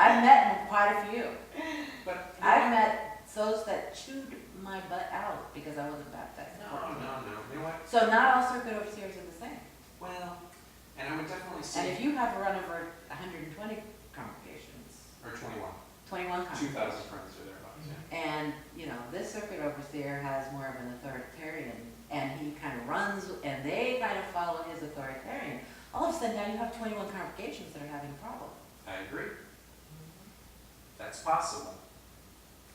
I've met quite a few. But I've met those that chewed my butt out because I wasn't baptized. no. You know what? So not all circuit overseers are the same. Well, and I would definitely say. And if you have run over 120 congregations, Or 21. 21 2,000 congregations, friends or thereabouts, yeah. and, you know, this circuit overseer has more of an authoritarian, and he kind of runs, and they kind of follow his authoritarian. All of a sudden, now you have 21 congregations that are having a problem. I agree. That's possible.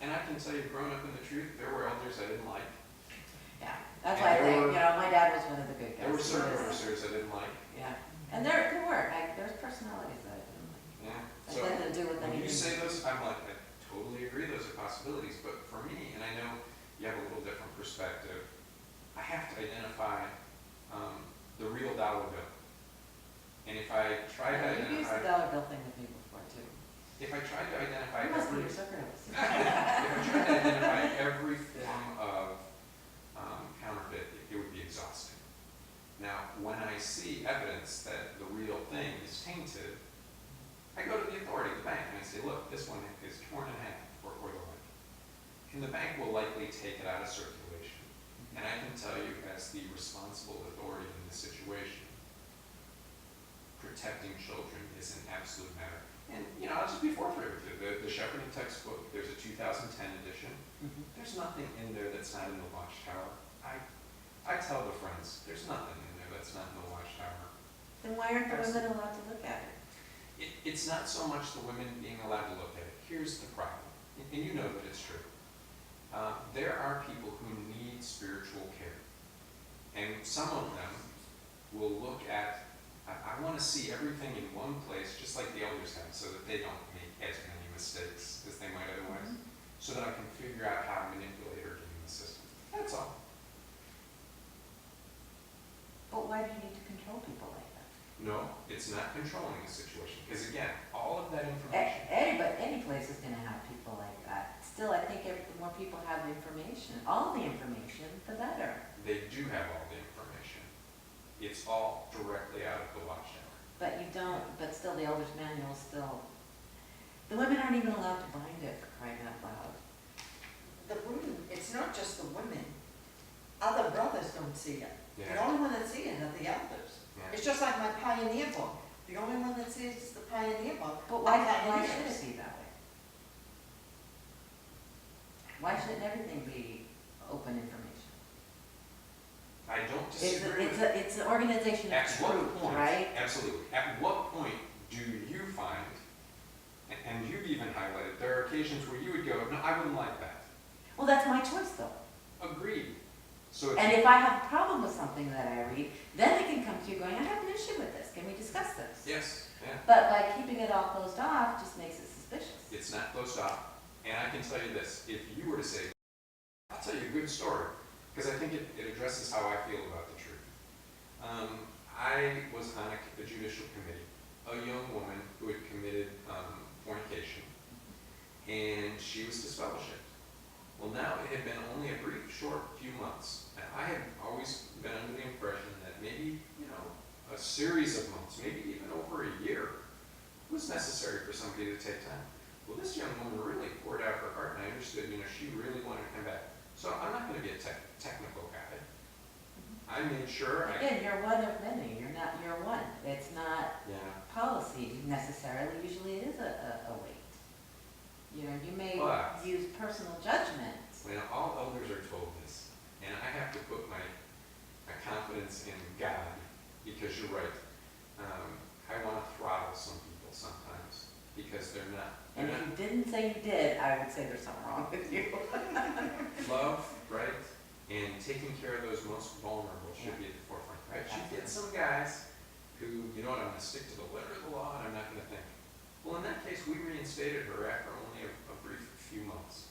And I can tell you, growing up in the truth, there were elders I didn't like. Yeah, that's And why I there think, were- you know, my dad was one of the good guys. There were He circuit was- overseers I didn't like. Yeah, and there's personalities that I didn't like. Yeah. It So had nothing to do with when you anything. say those, I'm like, I totally agree, those are possibilities. But for me, and I know you have a little different perspective, I have to identify the real dollar bill. And if I try to Yeah, you've used the identify, dollar bill thing with me before too. if I try to identify You must be every, your circuit overseer. if I try to identify every form of counterfeit, it would be exhausting. Now, when I see evidence that the real thing is tainted, I go to the authority, the bank, and I say, look, this one is torn in half, or the like. And the bank will likely take it out of circulation. And I can tell you, as the responsible authority in this situation, protecting children is an absolute matter. And, you know, I'll just be forthright with you. The shepherding textbook, there's a 2010 edition. There's nothing in there that's not in the Watchtower. I tell the friends, there's nothing in there that's not in the Watchtower. Then why aren't the women allowed to look at it? It's not so much the women being allowed to look at it. Here's the problem, and you know that it's true. There are people who need spiritual care. And some of them will look at, I want to see everything in one place, just like the elders have, so that they don't make as many mistakes as they might otherwise, so that I can figure out how to manipulate or game the system. That's all. But why do you need to control people like that? No, it's not controlling the situation, because again, all of that information. Any place is gonna have people like that. Still, I think the more people have the information, all the information, the better. They do have all the information. It's all directly out of the Watchtower. But you don't, but still the elder's manual still, the women aren't even allowed to bind it, for crying out loud. The women, it's not just the women. Other brothers don't see it. The Yeah. only one that see it are the elders. Yeah. It's just like my pioneer book. The only one that sees is the pioneer book. But are why should pioneers. it be that way? Why shouldn't everything be open information? I don't disagree with It's an organization of At what truth, point, right? absolutely, at what point do you find, and you've even highlighted, there are occasions where you would go, no, I wouldn't like that. Well, that's my choice though. Agreed. So And if I have a problem with something that I read, then I can come to you going, I have an issue with this, can we discuss this? yes, yeah, But by keeping it all closed off just makes it suspicious. it's not closed off. And I can tell you this, if you were to say, I'll tell you a good story, because I think it addresses how I feel about the truth. I was on a judicial committee, a young woman who had committed fornication, and she was disfellowshipped. Well, now it had been only a brief, short few months, and I had always been under the impression that maybe, you know, a series of months, maybe even over a year, was necessary for somebody to take time. Well, this young woman really poured out her heart, and I understood, you know, she really wanted to come back. So I'm not going to be a technical guy. I made sure Again, you're one of many, you're one. It's not yeah. policy necessarily, usually it is a weight. You know, you may But- use personal judgment. Well, all elders are told this, and I have to put my confidence in God, because you're right. I want to throttle some people sometimes, because they're not. And if you didn't say you did, I would say there's something wrong with you. Love, right, and taking care of those most vulnerable should be at the forefront, right? You get some guys who, you know what, I'm going to stick to the letter of the law, and I'm not going to think. Well, in that case, we reinstated her after only a brief few months.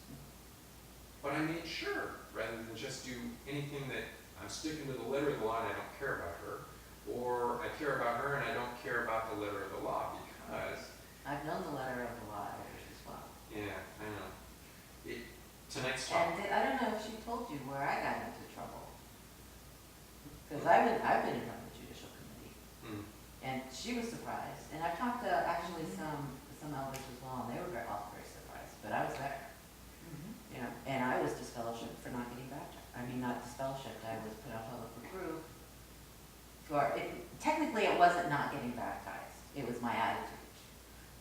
But I made sure, rather than just do anything that I'm sticking to the letter of the law and I don't care about her, or I care about her and I don't care about the letter of the law, because, I've known the letter of the law elders as well. yeah, I know. Tonight's talk. And I don't know if she told you where I got into trouble. Because I've been in front of the judicial committee, Mm. and she was surprised. And I've talked to actually some elders as well, and they technically it wasn't not getting baptized, it was my attitude.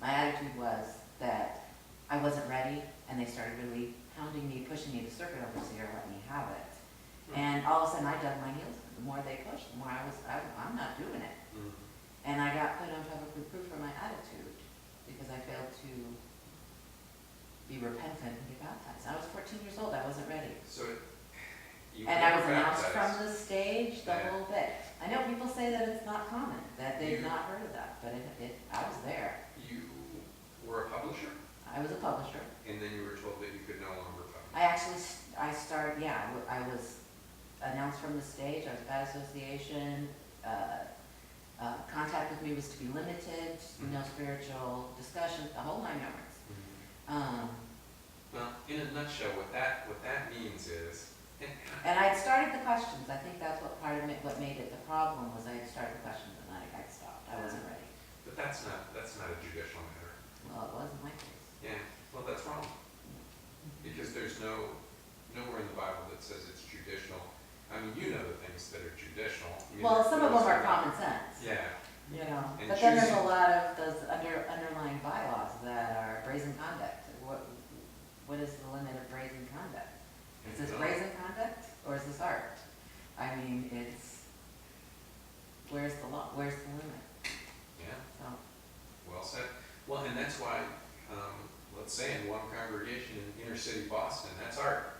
My attitude was that I wasn't ready, and they started really hounding me, pushing me to circuit overseer, let me have it. And all of a sudden I dug my heels in. The more they pushed, the more I'm not doing it. Mhm. And I got put on public reproof for my attitude, because I failed to be repentant and be baptized. I was 14 years old, I wasn't ready. So you And I was were announced baptized. from the stage, the Yeah. whole bit. I know people say that it's not common, that they've You- not heard of that, but I was there. You were a publisher, I was a publisher. and then you were told that you could no longer publish. I started, yeah, I was announced from the stage, I was bad association, contact with me was to be limited, no spiritual discussion, the whole 9 yards. Well, in a nutshell, what that means is, And I had started the questions, I think that's what part of it, what made it the problem, was I had started the questions and I stopped, I wasn't ready. but that's not a judicial matter. Well, it wasn't my case. Yeah, well, that's wrong. Because there's nowhere in the Bible that says it's judicial. I mean, you know the things that are judicial. I mean, Well, some of them those are common sense. Yeah, You know, And but then there's a choosing- lot of those underlying bylaws that are brazen conduct. What is the limit of brazen conduct? Is this No. brazen conduct or is this art? I mean, where's the law, where's the limit? yeah, So, well said. Well, and that's why, let's say in one congregation in inner city Boston, that's art.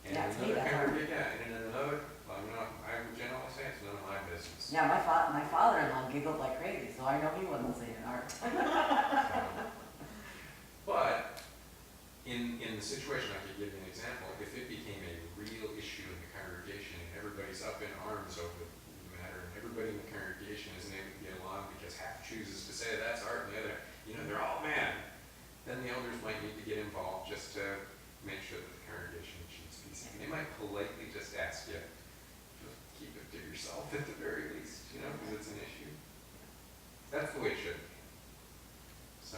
And Yeah, in to me, another that's art. congregation, yeah, and in another, well, I would generally say it's none of my business. yeah, my father-in-law giggled like crazy, so I know he wasn't seeing art. But in the situation, I could give you an example. If it became a real issue in the congregation and everybody's up in arms over the matter and everybody in the congregation isn't able to get along because half chooses to say that's art and the other, they're all mad, then the elders might need to get involved just to make sure that the congregation achieves peace. And they might politely just ask you to keep it to yourself at the very least, because it's an issue. That's the way it should be. So,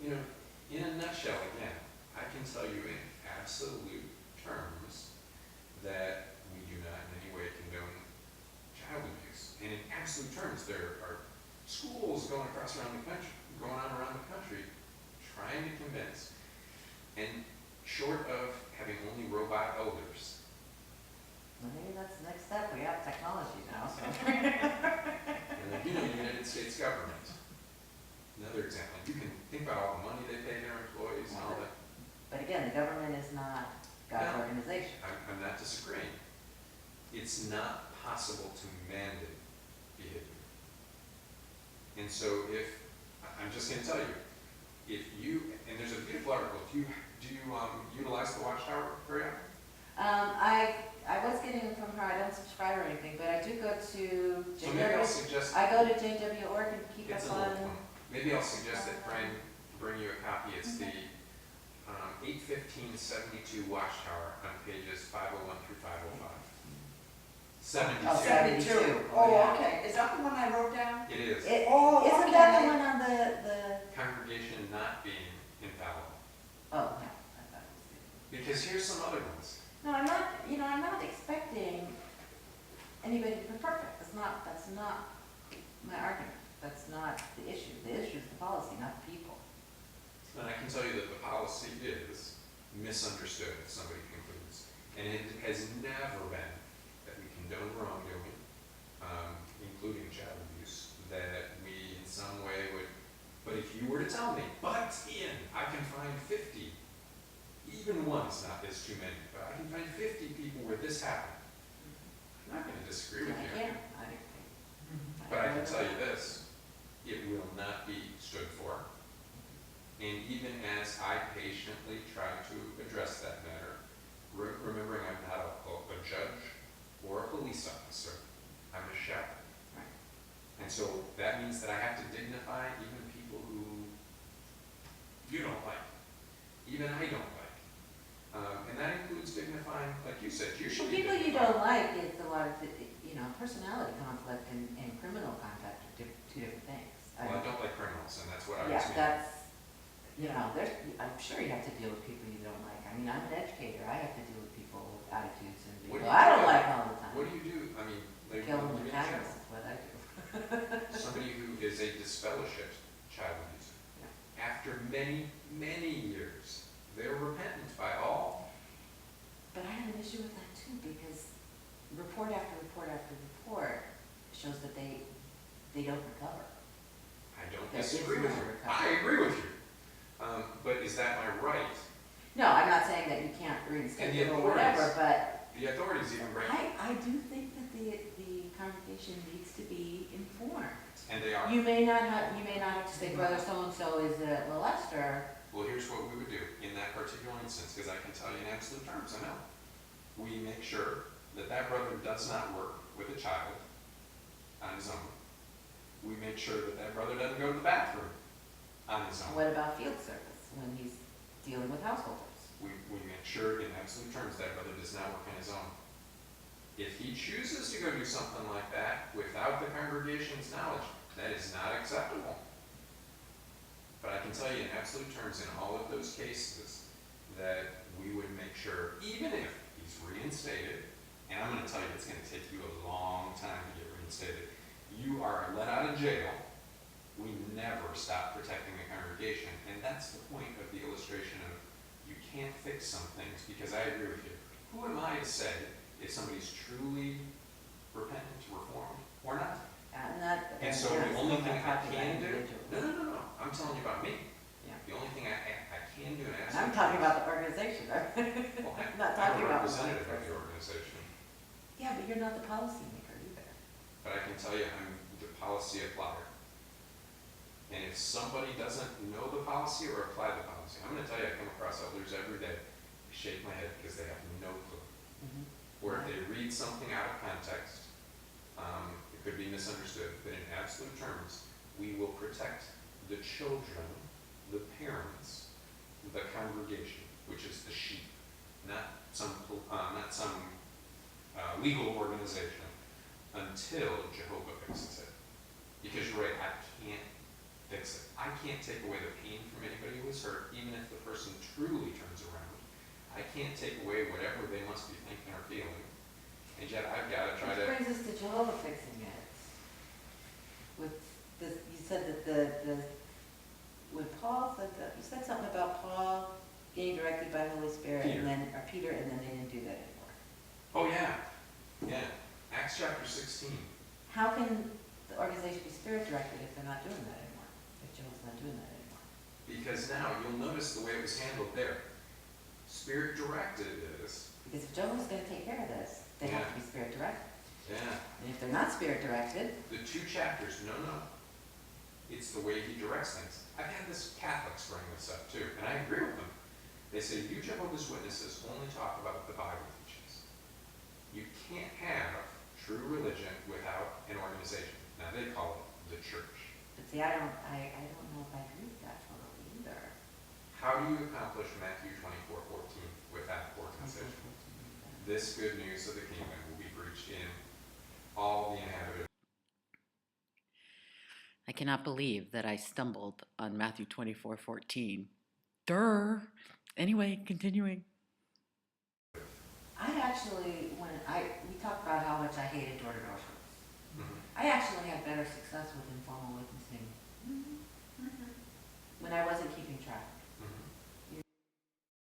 in a nutshell, again, I can tell you in absolute terms that we do not in any way condone child abuse. And in absolute terms, there are schools going on around the country, trying to convince, and short of having only robot elders. Well, maybe that's the next step, we have technology now, so. And the United States government, another example, you can think about all the money they pay their employees and all that. But again, the government is not God's No. organization. I'm not disagreeing. It's not possible to mandate behavior. And so I'm just gonna tell you, and there's a beautiful article, do you utilize the Watchtower very often? I was getting them from her, I don't subscribe or anything, but I do go to So maybe I'll JW, suggest, I go to JW.org and keep it's a up little on. one. Maybe I'll suggest that Brian bring you a copy. It's the 81572 Watchtower on pages 501 through 505. 72. Oh, 72. Oh, yeah. okay, is that the one I wrote down? It is. Oh, Isn't that the okay. one on the, Congregation not being infallible. oh, no, I thought it was the. Because here's some other ones. No, I'm not expecting anybody to be perfect, that's not my argument, that's not the issue. The issue is the policy, not the people. And I can tell you that the policy is misunderstood, if somebody concludes. And it has never been that we condone wrongdoing, including child abuse, that we in some way would, but if you were to tell me, I can find 50, even one is too many, but I can find 50 people where this happened, I'm not gonna disagree with you. I can't. But I can tell you this, it will not be stood for. And even as I patiently try to address that matter, remembering I'm not a judge or a police officer, I'm a shepherd. Right. And so that means that I have to dignify even people who you don't like, even I don't like. And that includes dignifying, like you said, you should Well, be people you dignified. don't like, it's a lot of, personality conflict and criminal contact are two different things. Well, I don't like criminals, and that's what I was Yeah, meaning. that's, I'm sure you have to deal with people you don't like. I mean, I'm an educator, I have to deal with people with attitudes and What people do you I don't do? like all the time. What do you do? I mean, like, Kill them give with me an kindness example. is what I somebody who is a disfellowshipped child abuser. After many, many years, they're repentant by all. But I have an issue with that too, because report after report after report shows that they don't recover. I don't There is disagree with no you. recovery. I agree with you. But is that my right? No, I'm not saying that you can't reinstate And the them or whatever, authorities- but The authorities even break, I do think that the congregation needs to be informed. and they are. You may not have to say brother so-and-so is a molester. Well, here's what we would do in that particular instance, because I can tell you in absolute terms, I know. We make sure that that brother does not work with a child on his own. We make sure that that brother doesn't go to the bathroom on his own. What about field service when he's dealing with householders? We make sure in absolute terms that brother does not work on his own. If he chooses to go do something like that without the congregation's knowledge, that is not acceptable. But I can tell you in absolute terms, in all of those cases, that we would make sure, even if he's reinstated, and I'm gonna tell you, it's gonna take you a long time to get reinstated. You are let out of jail, we never stop protecting the congregation, and that's the point of the illustration of you can't fix some things, because I agree with you. Who am I to say if somebody's truly repentant, reformed, or not? And so the only thing I can do, no, I'm telling you about me. Yeah. The only thing I can do and ask. I'm talking about the organization, Well, I'm not I'm talking a about. representative of the organization, Yeah, but you're not the policymaker either. but I can tell you I'm the policy applier. And if somebody doesn't know the policy or apply the policy, I'm gonna tell you, I come across elders every day, I shake my head because they have no clue. Or if they read something out of context, it could be misunderstood, but in absolute terms, we will protect the children, the parents, the congregation, which is the sheep, not some legal organization, until Jehovah fixes it. Because you're right, I can't fix it. I can't take away the pain from anybody who is hurt, even if the person truly turns around. I can't take away whatever they must be thinking or feeling. And yet I've got to try Which to. brings us to Jehovah fixing it. With this, you said that when Paul said that, you said something about Paul getting directed by the Holy Spirit, Peter. or Peter, and then they didn't do that anymore. Oh, yeah. Yeah. Acts chapter 16. How can the organization be spirit directed if they're not doing that anymore? If Jehovah's not doing that anymore? Because now you'll notice the way it was handled there. Spirit directed is, Because if Jehovah's going to take care of this, they have to be spirit directed. yeah, And if they're not spirit directed, the 2 chapters, no. It's the way he directs things. I've had this Catholics bring this up too, and I agree with them. They say, you Jehovah's Witnesses only talk about what the Bible teaches. You can't have true religion without an organization. Now they call it the church. but see, I don't know if I agree with that totally either. How do you accomplish Matthew 24:14 without organization? This good news of the kingdom will be preached in all the inhabited. I cannot believe that I stumbled on Matthew 24:14. Durr. Anyway, continuing. I actually, we talked about how much I hated door-to-door service. Mhm. I actually had better success with informal witnessing when I wasn't keeping